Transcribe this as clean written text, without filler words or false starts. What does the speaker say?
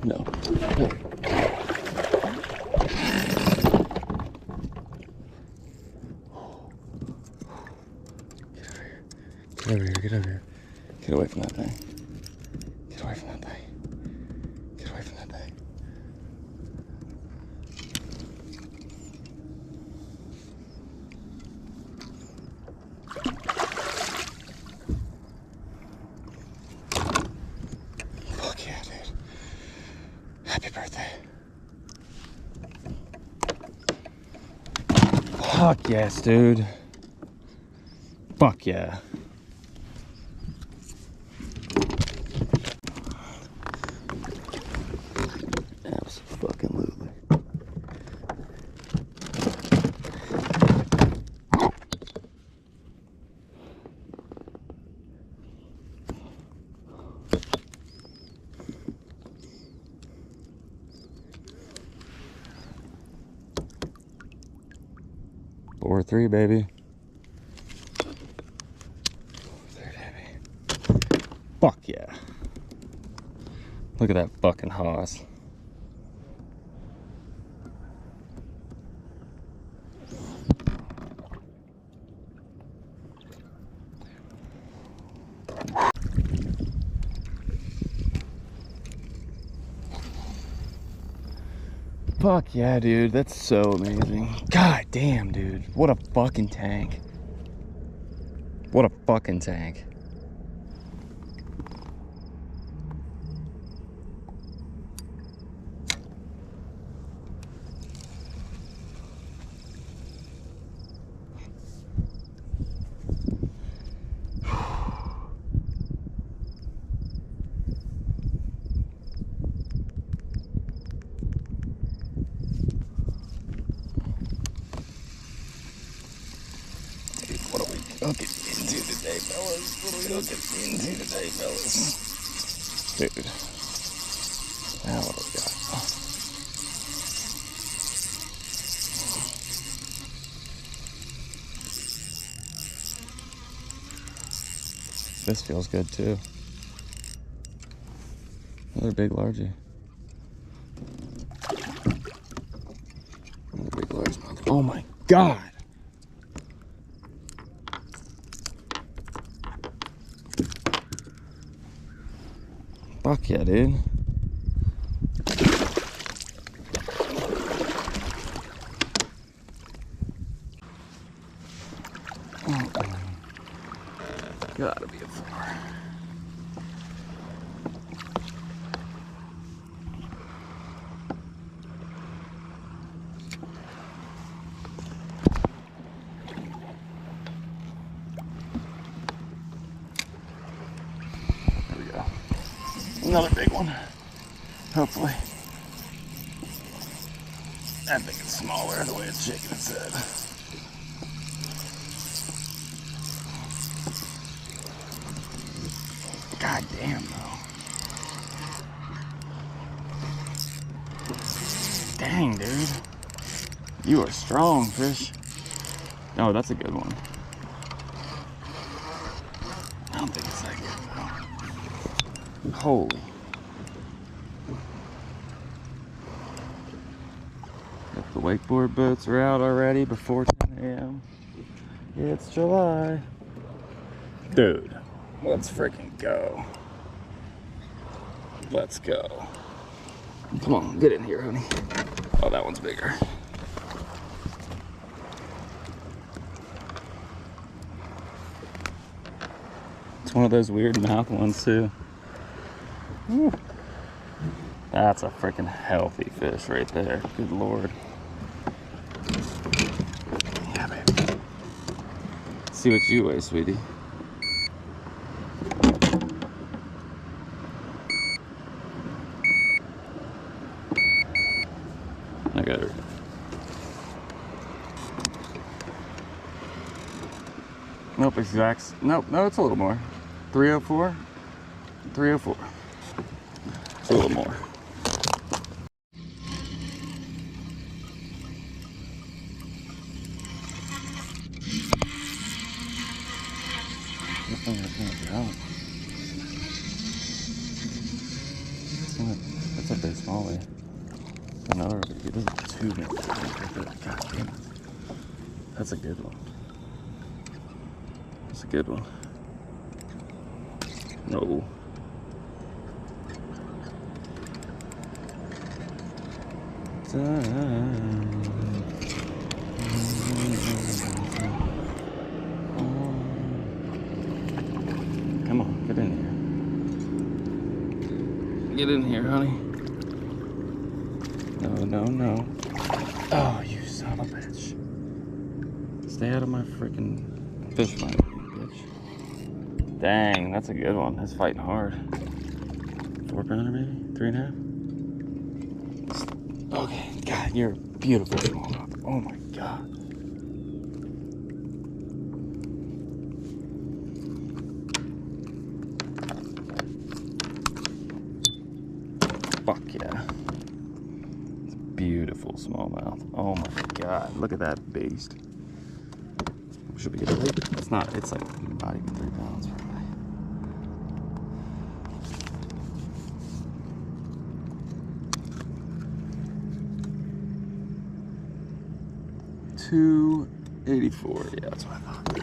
No. Get over here, get over here. Get away from that thing. Get away from that thing. Get away from that thing. Fuck yeah, dude. Happy birthday. Fuck yes, dude. Fuck yeah. Absolutely. Four, three, baby. 4-3, baby. Fuck yeah. Look at that fucking hoss. Fuck yeah, dude. That's so amazing. God damn, dude. What a fucking tank. What a fucking tank. What are we hooking into today, fellas? What are we hooking into today, fellas? Dude. Now what do we got? This feels good too. Another big largie. Another big large mother. Oh my god! Fuck yeah, dude. Gotta be a 4. There we go. Another big one. Hopefully. I think it's smaller the way it's shaking its head. God damn, though. Dang, dude. You are strong, fish. Oh, that's a good one. I don't think it's that good, though. Holy. If the wakeboard boats are out already before 10 a.m. It's July. Dude. Let's freaking go. Let's go. Come on, get in here, honey. Oh, that one's bigger. It's one of those weird mouth ones, too. Woo. That's a freaking healthy fish right there. Good lord. Yeah, baby. Let's see what you weigh, sweetie. I got her. Nope, exact. Nope, no, it's a little more. 304? 304. It's a little more. This thing is gonna go. It's That's a big smallie. Another big. This is 2 minutes. God damn it. That's a good one. That's a good one. No. Come on, get in here. Get in here, honey. No, no, no. Oh, you son of a bitch. Stay out of my freaking fish line, bitch. Dang, that's a good one. That's fighting hard. 4 pounder maybe? 3.5? Okay, God, you're beautiful smallmouth. Oh my God. Fuck yeah. It's beautiful smallmouth. Oh my God, look at that beast. Should we get a weight? It's not, it's like not even 3 pounds probably. $2.84, yeah, that's what I thought.